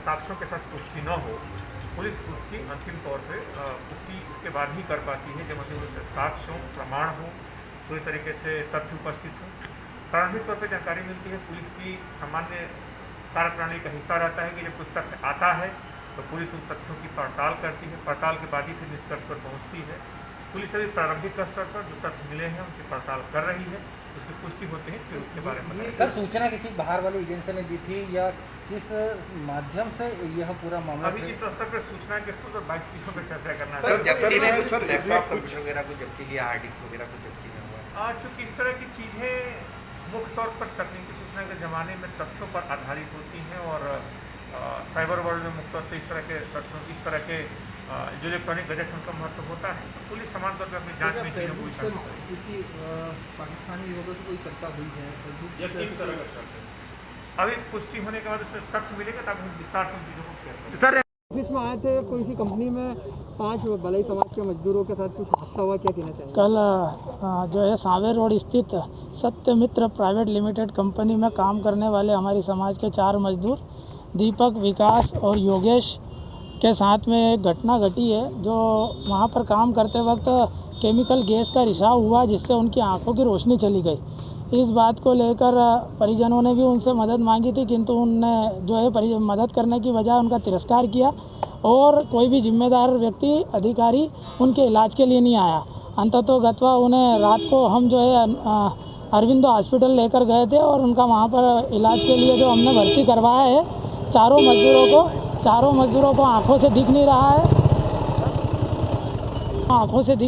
साक्ष्यों के साथ पुष्टि न हो, पुलिस उसकी अंतिम तौर पे पुष्टि उसके बाद ही कर पाती है, जब अंतिम रूप से साक्ष्य हो, प्रमाण हो, पूरी तरीके से तथ्य उपस्थित हो। प्रारंभिक तौर पे जानकारी मिलती है, पुलिस की सामान्य कार्यप्रणाली का हिस्सा रहता है कि जब कुछ तथ्य आता है तो पुलिस उन तथ्यों की पड़ताल करती है, पड़ताल के बाद ही फिर निष्कर्ष पर पहुँचती है। पुलिस अभी प्रारंभिक स्तर पर जो तथ्य मिले हैं उनकी पड़ताल कर रही है, उसकी पुष्टि होती है फिर उसके बारे में। सर, सूचना किसी बाहर वाली एजेंसी ने दी थी या किस माध्यम से यह पूरा मामला? अभी इस स्तर पर सूचना के स्रोत और बाकी चीज़ों पर चर्चा करना सर, है। जब्ती में कुछ लैपटॉप कंप्यूटर वगैरह को जब्ती किया, हार्ड डिस्क वगैरह को जब्ती में हुआ है। चूँकि इस तरह की चीज़ें मुख्य तौर पर तकनीकी सूचना के ज़माने में तथ्यों पर आधारित होती हैं और साइबर वर्ल्ड में मुख्य तौर पर इस तरह के तथ्यों, इस तरह के जो इलेक्ट्रॉनिक गैजेट उनका महत्व होता है, तो पुलिस समान तौर पर अपनी जाँच में चीज़ों को किसी पाकिस्तानी युवकों से कोई चर्चा हुई है? किस तरह का शर्त है? अभी पुष्टि होने के बाद उसमें तथ्य मिलेगा तब हम विस्तार से उन चीज़ों को शेयर करेंगे। सर, ऑफिस में आए थे, कोई सी कंपनी में 5 बलई समाज के मजदूरों के साथ कुछ हादसा हुआ, क्या कहना चाहिए? कल जो है सांवे रोड स्थित सत्यमित्र प्राइवेट लिमिटेड कंपनी में काम करने वाले हमारी समाज के 4 मजदूर दीपक, विकास और योगेश के साथ में एक घटना घटी है, जो वहाँ पर काम करते वक्त केमिकल गैस का रिसाव हुआ, जिससे उनकी आंखों की रोशनी चली गई। इस बात को लेकर परिजनों ने भी उनसे मदद मांगी थी, किंतु उनने जो है मदद करने की बजाय उनका तिरस्कार किया और कोई भी जिम्मेदार व्यक्ति, अधिकारी उनके इलाज के लिए नहीं आया। अंततोगत्वा उन्हें रात को हम जो है अरविंदो हॉस्पिटल लेकर गए थे और उनका वहाँ पर इलाज के लिए जो हमने भर्ती करवाया है, चारों मजदूरों को आँखों से दिख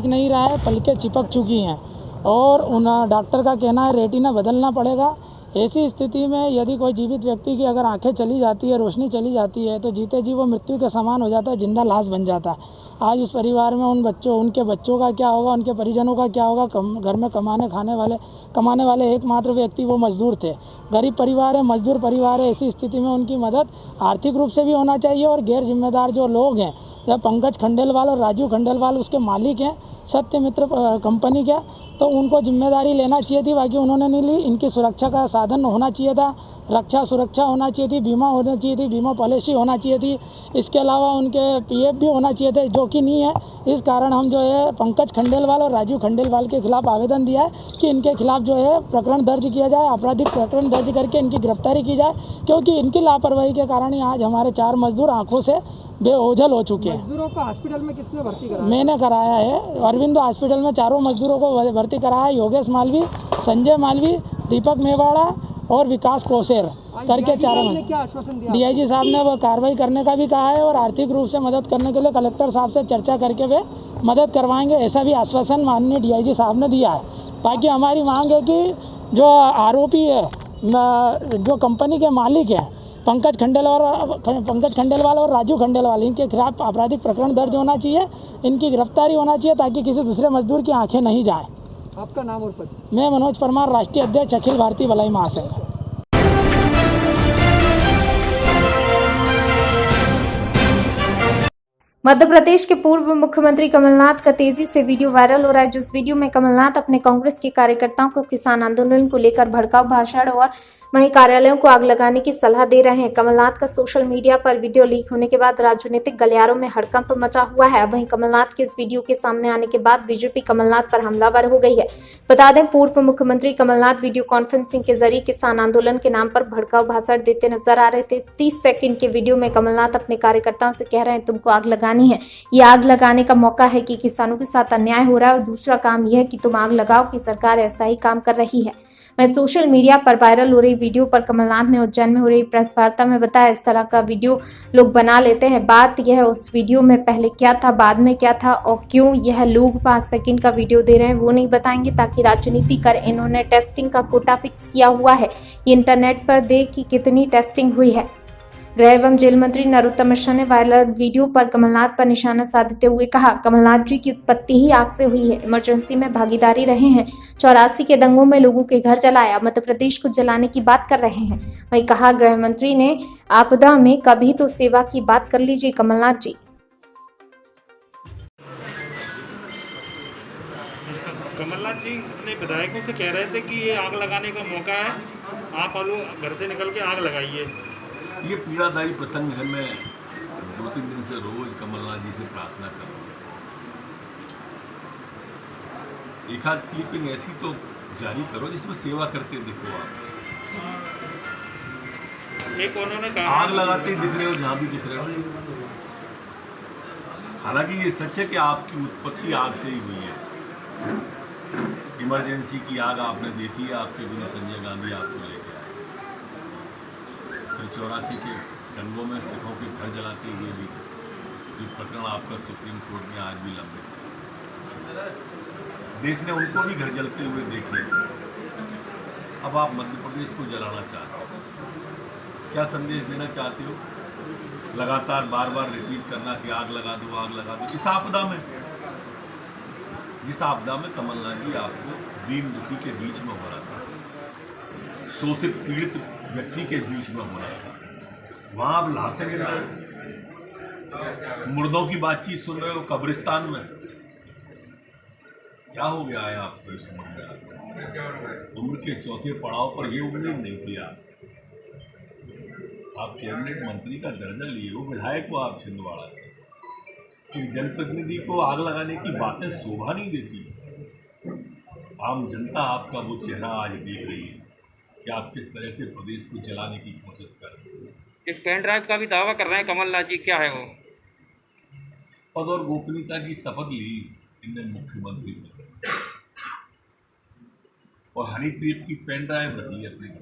नहीं रहा है, पलकें चिपक चुकी हैं और उन डॉक्टर का कहना है रेटिना बदलना पड़ेगा। ऐसी स्थिति में यदि कोई जीवित व्यक्ति की अगर आंखें चली जाती है, रोशनी चली जाती है, तो जीते जी वो मृत्यु के समान हो जाता है, जिंदा लाश बन जाता है। आज उस परिवार में उनके बच्चों का क्या होगा, उनके परिजनों का क्या होगा। घर में कमाने वाले एकमात्र व्यक्ति वो मजदूर थे। गरीब परिवार है, मजदूर परिवार है। ऐसी स्थिति में उनकी मदद आर्थिक रूप से भी होना चाहिए और गैर जिम्मेदार जो लोग हैं, जब पंकज खंडेलवाल और राजू खंडेलवाल उसके मालिक हैं सत्यमित्र कंपनी के, तो उनको जिम्मेदारी लेना चाहिए थी, बाकी उन्होंने नहीं ली। इनकी सुरक्षा का साधन होना चाहिए था, रक्षा सुरक्षा होना चाहिए थी, बीमा होना चाहिए थी, बीमा पॉलिसी होना चाहिए थी। इसके अलावा उनके पीएफ भी होना चाहिए थे, जो कि नहीं है। इस कारण हम जो है पंकज खंडेलवाल और राजू खंडेलवाल के खिलाफ आवेदन दिया है कि इनके खिलाफ जो है प्रकरण दर्ज किया जाए, आपराधिक प्रकरण दर्ज करके इनकी गिरफ्तारी की जाए, क्योंकि इनकी लापरवाही के कारण ही आज हमारे 4 मजदूर आंखों से बेओझल हो चुके हैं। मजदूरों को हॉस्पिटल में किसने भर्ती कराया? मैंने कराया है। अरविंदो हॉस्पिटल में चारों मजदूरों को भर्ती कराया है। योगेश मालवी, संजय मालवी, दीपक मेवाड़ा और विकास कोसेर करके चारों। क्या आश्वासन दिया? डीआईजी साहब ने वो कार्रवाई करने का भी कहा है और आर्थिक रूप से मदद करने के लिए कलेक्टर साहब से चर्चा करके वे मदद करवाएंगे, ऐसा भी आश्वासन माननीय डीआईजी साहब ने दिया है। बाकी हमारी मांग है कि जो आरोपी है, जो कंपनी के मालिक हैं पंकज खंडेलवाल और राजू खंडेलवाल, इनके खिलाफ आपराधिक प्रकरण दर्ज होना चाहिए, इनकी गिरफ्तारी होना चाहिए ताकि किसी दूसरे मजदूर की आंखें नहीं जाएं। आपका नाम और पद? मैं मनोज परमार, राष्ट्रीय अध्यक्ष अखिल भारतीय भलाई महासंघ। मध्य प्रदेश के पूर्व मुख्यमंत्री कमलनाथ का तेजी से वीडियो वायरल हो रहा है, जिस वीडियो में कमलनाथ अपने कांग्रेस के कार्यकर्ताओं को किसान आंदोलन को लेकर भड़काऊ भाषण और वहीं कार्यालयों को आग लगाने की सलाह दे रहे हैं। कमलनाथ का सोशल मीडिया पर वीडियो लीक होने के बाद राजनीतिक गलियारों में हड़कंप मचा हुआ है। वहीं कमलनाथ के इस वीडियो के सामने आने के बाद बीजेपी कमलनाथ पर हमलावर हो गई है। बता दें, पूर्व मुख्यमंत्री कमलनाथ वीडियो कॉन्फ्रेंसिंग के जरिए किसान आंदोलन के नाम पर भड़काऊ भाषण देते नजर आ रहे थे। 30 सेकंड के वीडियो में कमलनाथ अपने कार्यकर्ताओं से कह रहे हैं, तुमको आग लगानी है, ये आग लगाने का मौका है कि किसानों के साथ अन्याय हो रहा है, और दूसरा काम यह है कि तुम आग लगाओ कि सरकार ऐसा ही काम कर रही है। मैं सोशल मीडिया पर वायरल हो रही वीडियो पर कमलनाथ ने उज्जैन में हो रही प्रेस वार्ता में बताया, इस तरह का वीडियो लोग बना लेते हैं। बात यह है उस वीडियो में पहले क्या था, बाद में क्या था और क्यों यह लोग 5 सेकंड का वीडियो दे रहे हैं वो नहीं बताएंगे, ताकि राजनीति कर इन्होंने टेस्टिंग का कोटा फिक्स किया हुआ है। ये इंटरनेट पर देख कि कितनी टेस्टिंग हुई है। गृह एवं जेल मंत्री नरोत्तम मिश्रा ने वायरल वीडियो पर कमलनाथ पर निशाना साधते हुए कहा, कमलनाथ जी की उत्पत्ति ही आग से हुई है, इमरजेंसी में भागीदारी रहे हैं, 84 के दंगों में लोगों के घर जलाया, मध्य प्रदेश को जलाने की बात कर रहे हैं। वहीं कहा, गृह मंत्री ने आपदा में कभी तो सेवा की बात कर लीजिए कमलनाथ जी। कमलनाथ जी अपने विधायकों से कह रहे थे कि ये आग लगाने का मौका है, आप लोग घर से निकल के आग लगाइए। ये पीड़ादायी प्रसंग है। मैं 2-3 दिन से रोज कमलनाथ जी से प्रार्थना कर रहा हूँ, एक आध क्लिपिंग ऐसी तो जारी करो जिसमें सेवा करते दिखो आप। एक उन्होंने कहा आग लगाते दिख रहे हो जहां भी दिख रहे हो। हालांकि ये सच है कि आपकी उत्पत्ति आग से ही हुई है। इमरजेंसी की आग आपने देखी है, आपके गुरु संजय गांधी आपको लेके आए, फिर 84 के दंगों में सिखों के घर जलाते हुए भी ये प्रकरण आपका सुप्रीम कोर्ट में आज भी लंबित है। देश ने उनको भी घर जलते हुए देखे। अब आप मध्य प्रदेश को जलाना चाहते हो, क्या संदेश देना चाहते हो? लगातार बार बार रिपीट करना कि आग लगा दो, आग लगा दो। इस आपदा में, जिस आपदा में कमलनाथ जी आपको दीन दुखी के बीच में हो रहा था, शोषित पीड़ित व्यक्ति के बीच में हो रहा था, वहां आप लाशें गिर रहे हो, मुर्दों की बातचीत सुन रहे हो कब्रिस्तान में। क्या हो गया है आपको इस उम्र में? उम्र के चौथे पड़ाव पर यह उम्मीद नहीं थी आप कैबिनेट मंत्री का दर्जा लिए हो, विधायक हो आप छिंदवाड़ा से। एक जनप्रतिनिधि को आग लगाने की बातें शोभा नहीं देती। आम जनता आपका वो चेहरा आज देख रही है कि आप किस तरह से प्रदेश को जलाने की कोशिश कर रहे हैं। एक पेन ड्राइव का भी दावा कर रहे हैं कमलनाथ जी, क्या है वो? पद और गोपनीयता की शपथ ली इनने मुख्यमंत्री पद और हनीप्रीत की पेन ड्राइव रख ली अपने घर।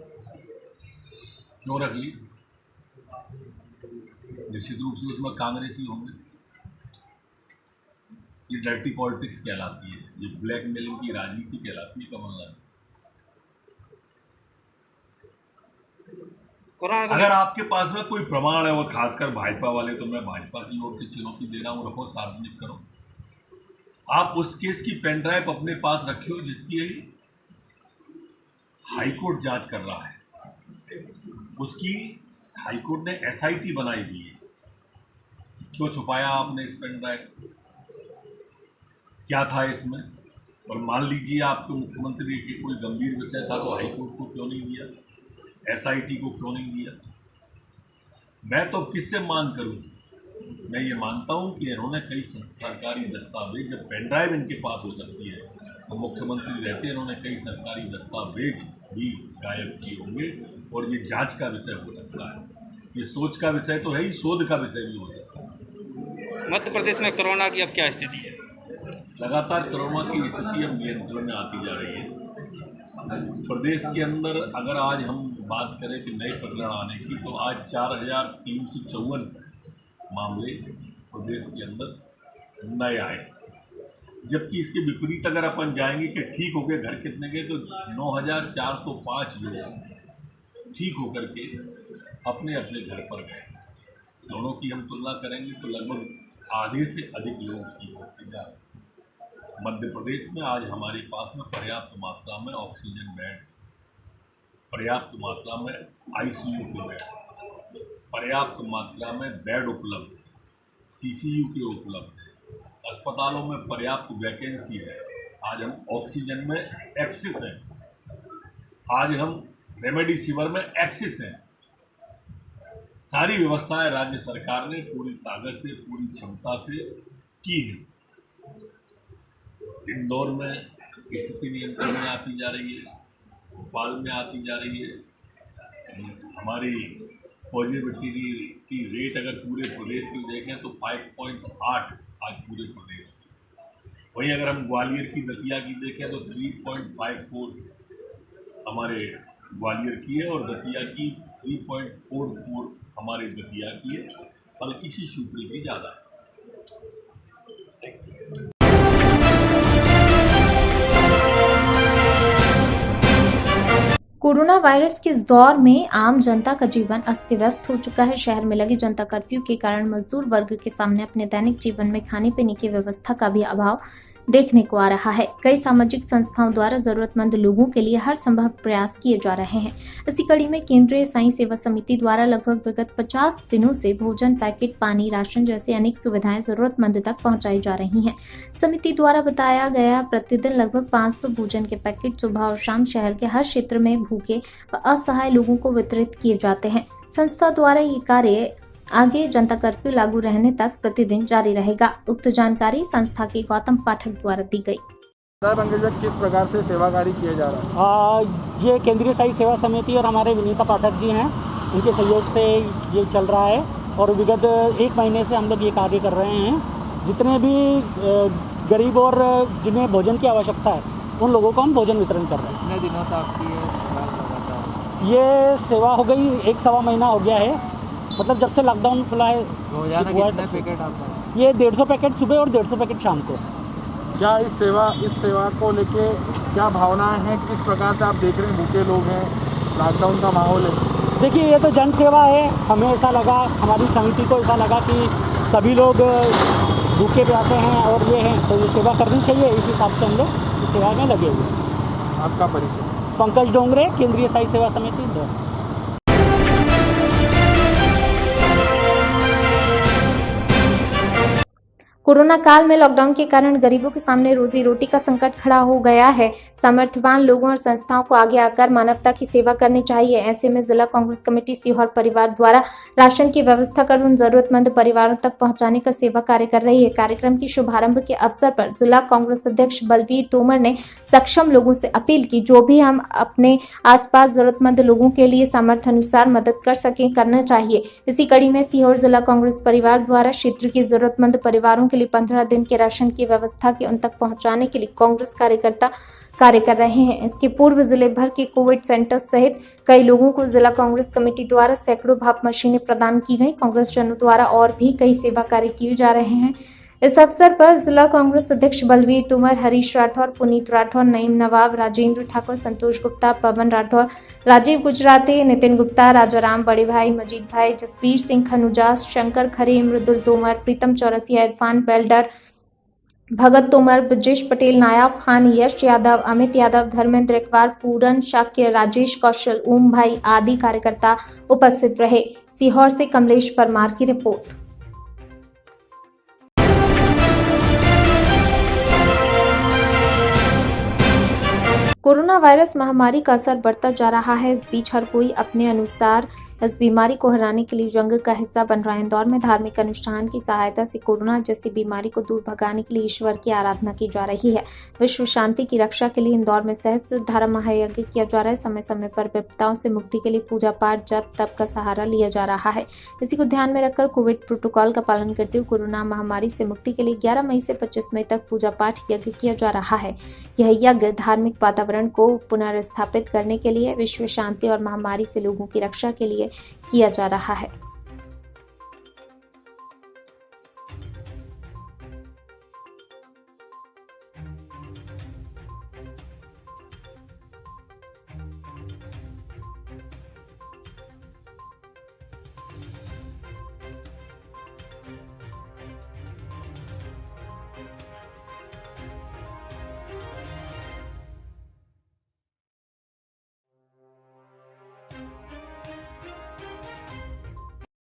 क्यों रख ली? निश्चित रूप से उसमें कांग्रेसी होंगे। ये डर्टी पॉलिटिक्स कहलाती है, ये ब्लैकमेलिंग की राजनीति कहलाती है कमलनाथ। अगर आपके पास में कोई प्रमाण है, और खासकर भाजपा वाले, तो मैं भाजपा की ओर से चुनौती दे रहा हूँ, रखो, सार्वजनिक करो। आप उस केस की पेन ड्राइव अपने पास रखे हो जिसकी हाईकोर्ट जांच कर रहा है। उसकी हाईकोर्ट ने SIT बनाई हुई है। क्यों छुपाया आपने इस पेन ड्राइव? क्या था इसमें? और मान लीजिए आपके मुख्यमंत्री के कोई गंभीर विषय था तो हाईकोर्ट को क्यों नहीं दिया, SIT को क्यों नहीं दिया? मैं तो किससे मान करूं? मैं ये मानता हूं कि इन्होंने कई सरकारी दस्तावेज, जब पेन ड्राइव इनके पास हो सकती है तो मुख्यमंत्री रहते इन्होंने कई सरकारी दस्तावेज भी गायब किए होंगे, और ये जांच का विषय हो सकता है। ये सोच का विषय तो है ही, शोध का विषय भी हो सकता है। मध्य प्रदेश में कोरोना की अब क्या स्थिति है? लगातार कोरोना की स्थिति अब नियंत्रण में आती जा रही है। प्रदेश के अंदर अगर आज हम बात करें कि नए प्रकरण आने की, तो आज 4,354 मामले प्रदेश के अंदर नए आए। जबकि इसके विपरीत अगर अपन जाएंगे कि ठीक हो गए, घर कितने गए, तो 9,405 लोग ठीक होकर के अपने अपने घर पर गए। दोनों की हम तुलना करेंगे तो लगभग आधे से अधिक लोग ठीक होते जा रहे। मध्य प्रदेश में आज हमारे पास में पर्याप्त मात्रा में ऑक्सीजन बेड, पर्याप्त मात्रा में ICU के बेड, पर्याप्त मात्रा में बेड उपलब्ध है, CCU के उपलब्ध है, अस्पतालों में पर्याप्त वैकेंसी है। आज हम ऑक्सीजन में एक्सेस हैं, आज हम रेमडेसिविर में एक्सेस हैं। सारी व्यवस्थाएं राज्य सरकार ने पूरी ताकत से, पूरी क्षमता से की है। इंदौर में स्थिति नियंत्रण में आती जा रही है, भोपाल में आती जा रही है। हमारी पॉजिटिविटी की रेट अगर पूरे प्रदेश की देखें तो 5.8 आज पूरे प्रदेश की। वहीं अगर हम ग्वालियर की, दतिया की देखें तो 3.54 हमारे ग्वालियर की है, और दतिया की 3.44 हमारे दतिया की है। हल्की सी शिवपुरी की ज़्यादा है। कोरोना वायरस के इस दौर में आम जनता का जीवन अस्त व्यस्त हो चुका है। शहर में लगे जनता कर्फ्यू के कारण मजदूर वर्ग के सामने अपने दैनिक जीवन में खाने पीने की व्यवस्था का भी अभाव देखने को आ रहा है। कई सामाजिक संस्थाओं द्वारा जरूरतमंद लोगों के लिए हर संभव प्रयास किए जा रहे हैं। इसी कड़ी में केंद्रीय साई सेवा समिति द्वारा लगभग विगत 50 दिनों से भोजन पैकेट, पानी, राशन जैसी अनेक सुविधाएं जरूरतमंद तक पहुंचाई जा रही हैं। समिति द्वारा बताया गया प्रतिदिन लगभग 500 भोजन के पैकेट सुबह और शाम शहर के हर क्षेत्र में भूखे व असहाय लोगों को वितरित किए जाते हैं। संस्था द्वारा ये कार्य आगे जनता कर्फ्यू लागू रहने तक प्रतिदिन जारी रहेगा। उक्त जानकारी संस्था के गौतम पाठक द्वारा दी गई। किस प्रकार से सेवा कार्य किया जा रहा है? ये केंद्रीय साई सेवा समिति और हमारे विनीता पाठक जी हैं, उनके सहयोग से ये चल रहा है और विगत 1 महीने से हम लोग ये कार्य कर रहे हैं। जितने भी गरीब और जिन्हें भोजन की आवश्यकता है उन लोगों को हम भोजन वितरण कर रहे हैं। कितने दिनों से आपकी ये सेवा हो गई 1-1.25 महीना हो गया है। मतलब जब से लॉकडाउन खुला है। कितने पैकेट आपका? ये 150 पैकेट सुबह और 150 पैकेट शाम को। क्या इस सेवा को लेके क्या भावनाएं हैं? किस प्रकार से आप देख रहे हैं? भूखे लोग हैं, लॉकडाउन का माहौल है। देखिए, ये तो जन सेवा है। हमें ऐसा लगा, हमारी समिति को ऐसा लगा कि सभी लोग भूखे प्यासे हैं और ये हैं, तो ये सेवा करनी चाहिए। इस हिसाब से हम लोग इस सेवा में लगे हुए हैं। आपका परिचय? पंकज डोंगरे, केंद्रीय साई सेवा समिति इंदौर। कोरोना काल में लॉकडाउन के कारण गरीबों के सामने रोजी रोटी का संकट खड़ा हो गया है। सामर्थ्यवान लोगों और संस्थाओं को आगे आकर मानवता की सेवा करनी चाहिए। ऐसे में जिला कांग्रेस कमेटी सीहोर परिवार द्वारा राशन की व्यवस्था कर उन जरूरतमंद परिवारों तक पहुंचाने का सेवा कार्य कर रही है। कार्यक्रम की शुभारंभ के अवसर पर जिला कांग्रेस अध्यक्ष बलवीर तोमर ने सक्षम लोगों से अपील की, जो भी हम अपने आसपास जरूरतमंद लोगों के लिए सामर्थ्य अनुसार मदद कर सकें, करना चाहिए। इसी कड़ी में सीहोर जिला कांग्रेस परिवार द्वारा क्षेत्र के जरूरतमंद परिवारों के लिए लिए 15 दिन के राशन की व्यवस्था के उन तक पहुंचाने के लिए कांग्रेस कार्यकर्ता कार्य कर रहे हैं। इसके पूर्व जिले भर के कोविड सेंटर सहित कई लोगों को जिला कांग्रेस कमेटी द्वारा सैकड़ों भाप मशीनें प्रदान की गई। कांग्रेस जनों द्वारा और भी कई सेवा कार्य किए जा रहे हैं। इस अवसर पर जिला कांग्रेस अध्यक्ष बलवीर तोमर, हरीश राठौर, पुनीत राठौर, नईम नवाब, राजेंद्र ठाकुर, संतोष गुप्ता, पवन राठौर, राजीव गुजराती, नितिन गुप्ता, राजाराम, बड़े भाई, मजीद भाई, जसवीर सिंह खनुजास, शंकर खरे, मृदुल तोमर, प्रीतम चौरसिया, इरफान बेल्डर, भगत तोमर, ब्रजेश पटेल, नायाब खान, यश यादव, अमित यादव, धर्मेंद्र इकबाल, पूरन शाक्य, राजेश कौशल, ओम भाई आदि कार्यकर्ता उपस्थित रहे। सीहोर से कमलेश परमार की रिपोर्ट। कोरोना वायरस महामारी का असर बढ़ता जा रहा है। इस बीच हर कोई अपने अनुसार इस बीमारी को हराने के लिए जंग का हिस्सा बन रहा है। इंदौर में धार्मिक अनुष्ठान की सहायता से कोरोना जैसी बीमारी को दूर भगाने के लिए ईश्वर की आराधना की जा रही है। विश्व शांति की रक्षा के लिए इंदौर में सहस्त्र धारा महायज्ञ किया जा रहा है। समय समय पर विपदाओं से मुक्ति के लिए पूजा पाठ, जप तप का सहारा लिया जा रहा है। इसी को ध्यान में रखकर कोविड प्रोटोकॉल का पालन करते हुए कोरोना महामारी से मुक्ति के लिए 11 मई से 25 मई तक पूजा पाठ यज्ञ किया जा रहा है। यह यज्ञ धार्मिक वातावरण को पुनर्स्थापित करने के लिए, विश्व शांति और महामारी से लोगों की रक्षा के लिए किया जा रहा है।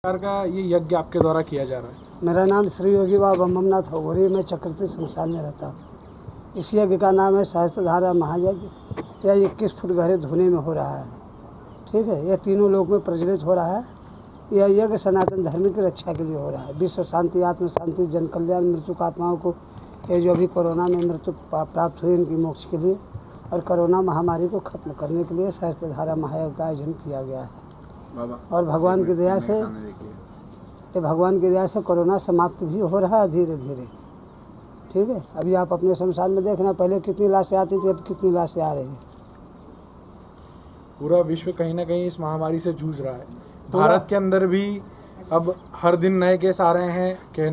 का ये यज्ञ आपके द्वारा किया जा रहा है? मेरा नाम श्री योगी बाबा बम्बमनाथ होगोरी, मैं चक्रती शमशान में रहता हूँ। इस यज्ञ का नाम है सहस्त्रधारा महायज्ञ। यह 21 फुट गहरे धुने में हो रहा है। ठीक है, यह तीनों लोक में प्रज्वलित हो रहा है। यह यज्ञ सनातन धर्म की रक्षा के लिए हो रहा है। विश्व शांति, आत्म शांति, जन कल्याण, मृत्यु आत्माओं को, ये जो भी कोरोना में मृत्यु प्राप्त हुई इनकी मोक्ष के लिए और कोरोना महामारी को खत्म करने के लिए सहस्त्रधारा महायज्ञ का आयोजन किया गया है। और भगवान की दया से कोरोना समाप्त भी हो रहा है धीरे धीरे। ठीक है, अभी आप अपने शमशान में देखना, पहले कितनी लाशें आती थी, अब कितनी लाशें आ रही हैं। पूरा विश्व कहीं ना कहीं इस महामारी से जूझ रहा है। भारत के अंदर भी अब हर दिन नए केस आ रहे हैं। कहीं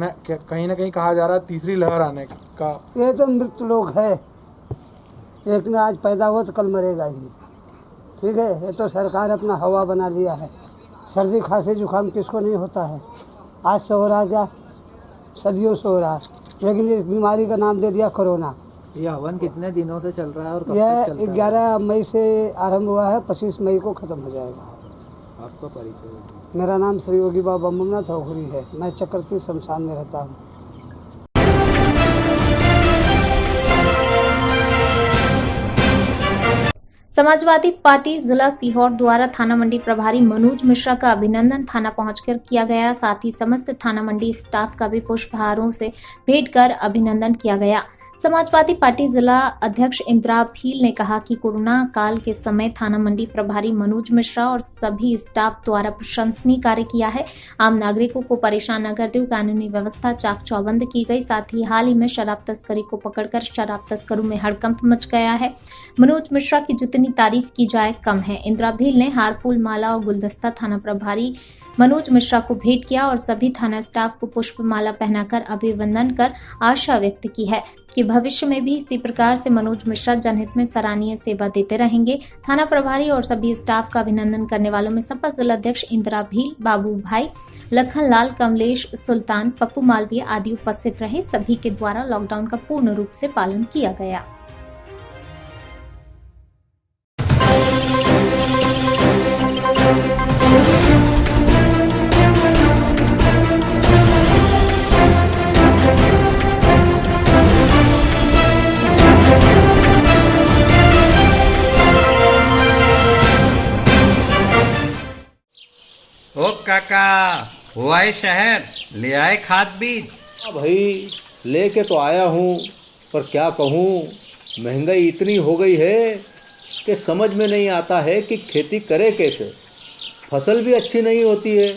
ना कहीं कहा जा रहा है तीसरी लहर आने का। ये तो मृत्यु लोग है, एक ने आज पैदा हुआ तो कल मरेगा ही। ठीक है, ये तो सरकार अपना हवा बना लिया है। सर्दी खांसी जुकाम किसको नहीं होता है? आज से हो रहा क्या, सदियों से हो रहा है, लेकिन इस बीमारी का नाम दे दिया कोरोना। ये हवन कितने दिनों से चल रहा है और कब यह तक चलता है? 11 मई से आरंभ हुआ है, 25 मई को ख़त्म हो जाएगा। आपका परिचय? मेरा नाम श्री योगी बाबा बम्बमनाथ होगोरी है, मैं चक्रती शमशान में रहता हूँ। समाजवादी पार्टी जिला सीहोर द्वारा थाना मंडी प्रभारी मनोज मिश्रा का अभिनंदन थाना पहुंचकर किया गया। साथ ही समस्त थाना मंडी स्टाफ का भी पुष्पहारों से भेंट कर अभिनंदन किया गया। समाजवादी पार्टी जिला अध्यक्ष इंदिरा भील ने कहा कि कोरोना काल के समय थाना मंडी प्रभारी मनोज मिश्रा और सभी स्टाफ द्वारा प्रशंसनीय कार्य किया है। आम नागरिकों को परेशान न करते हुए कानूनी व्यवस्था चाक चौबंद की गई। साथ ही हाल ही में शराब तस्करी को पकड़कर शराब तस्करों में हड़कंप मच गया है। मनोज मिश्रा की जितनी तारीफ की जाए कम है। इंदिरा भील ने हार, फूल, माला और गुलदस्ता थाना प्रभारी मनोज मिश्रा को भेंट किया और सभी थाना स्टाफ को पुष्पमाला पहनाकर अभिवंदन कर आशा व्यक्त की है कि भविष्य में भी इसी प्रकार से मनोज मिश्रा जनहित में सराहनीय सेवा देते रहेंगे। थाना प्रभारी और सभी स्टाफ का अभिनंदन करने वालों में सपा जिला अध्यक्ष इंदिरा भील, बाबू भाई, लखन लाल, कमलेश, सुल्तान, पप्पू मालवीय आदि उपस्थित रहे। सभी के द्वारा लॉकडाउन का पूर्ण रूप से पालन किया गया। ओ काका, हुआ है शहर, ले आए खाद बीज? भाई लेके तो आया हूँ, पर क्या कहूँ, महंगाई इतनी हो गई है कि समझ में नहीं आता है कि खेती करे कैसे। फसल भी अच्छी नहीं होती है,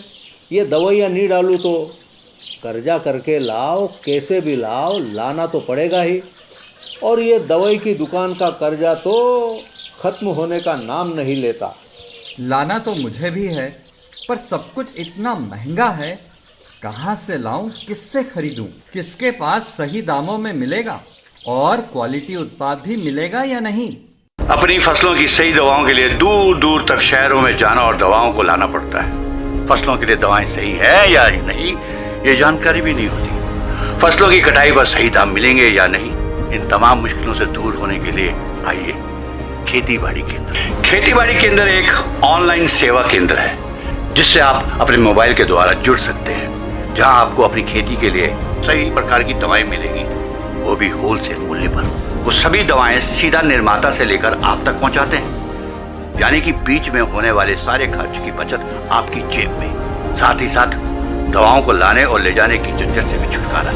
ये दवाइयाँ नहीं डालूँ तो कर्जा करके लाओ, कैसे भी लाओ, लाना तो पड़ेगा ही। और ये दवाई की दुकान का कर्जा तो ख़त्म होने का नाम नहीं लेता। लाना तो मुझे भी है, पर सब कुछ इतना महंगा है, कहाँ से लाऊं, किससे खरीदूं, किसके पास सही दामों में मिलेगा और क्वालिटी उत्पाद भी मिलेगा या नहीं। अपनी फसलों की सही दवाओं के लिए दूर दूर तक शहरों में जाना और दवाओं को लाना पड़ता है। फसलों के लिए दवाएं सही है या नहीं, ये जानकारी भी नहीं होती। फसलों की कटाई पर सही दाम मिलेंगे या नहीं, इन तमाम मुश्किलों से दूर होने के लिए आइए खेती बाड़ी केंद्र। खेती बाड़ी केंद्र एक ऑनलाइन सेवा केंद्र है जिससे आप अपने मोबाइल के द्वारा जुड़ सकते हैं, जहां आपको अपनी खेती के लिए सही प्रकार की दवाएं मिलेंगी, वो भी होलसेल मूल्य पर। वो सभी दवाएं सीधा निर्माता से लेकर आप तक पहुंचाते हैं, यानी कि बीच में होने वाले सारे खर्च की बचत आपकी जेब में। साथ ही साथ दवाओं को लाने और ले जाने की झंझट से भी छुटकारा।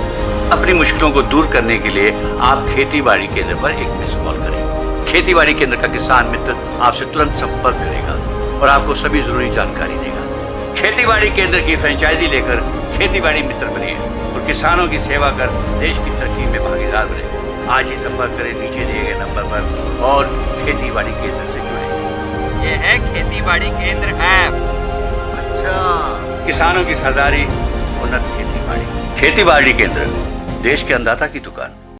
अपनी मुश्किलों को दूर करने के लिए आप खेती बाड़ी केंद्र पर एक मिस कॉल करें। खेती बाड़ी केंद्र का किसान मित्र आपसे तुरंत संपर्क करेगा और आपको सभी जरूरी जानकारी देगा। खेती बाड़ी केंद्र की फ्रेंचाइजी लेकर खेती बाड़ी मित्र बनिए और किसानों की सेवा कर देश की तरक्की में भागीदार बने। आज ही संपर्क करें नीचे दिए गए नंबर पर और खेती बाड़ी केंद्र से जुड़े। ये है खेती बाड़ी केंद्र ऐप। अच्छा, किसानों की सरदारी, उन्नत खेती बाड़ी। खेती बाड़ी केंद्र, देश के अन्नदाता की दुकान।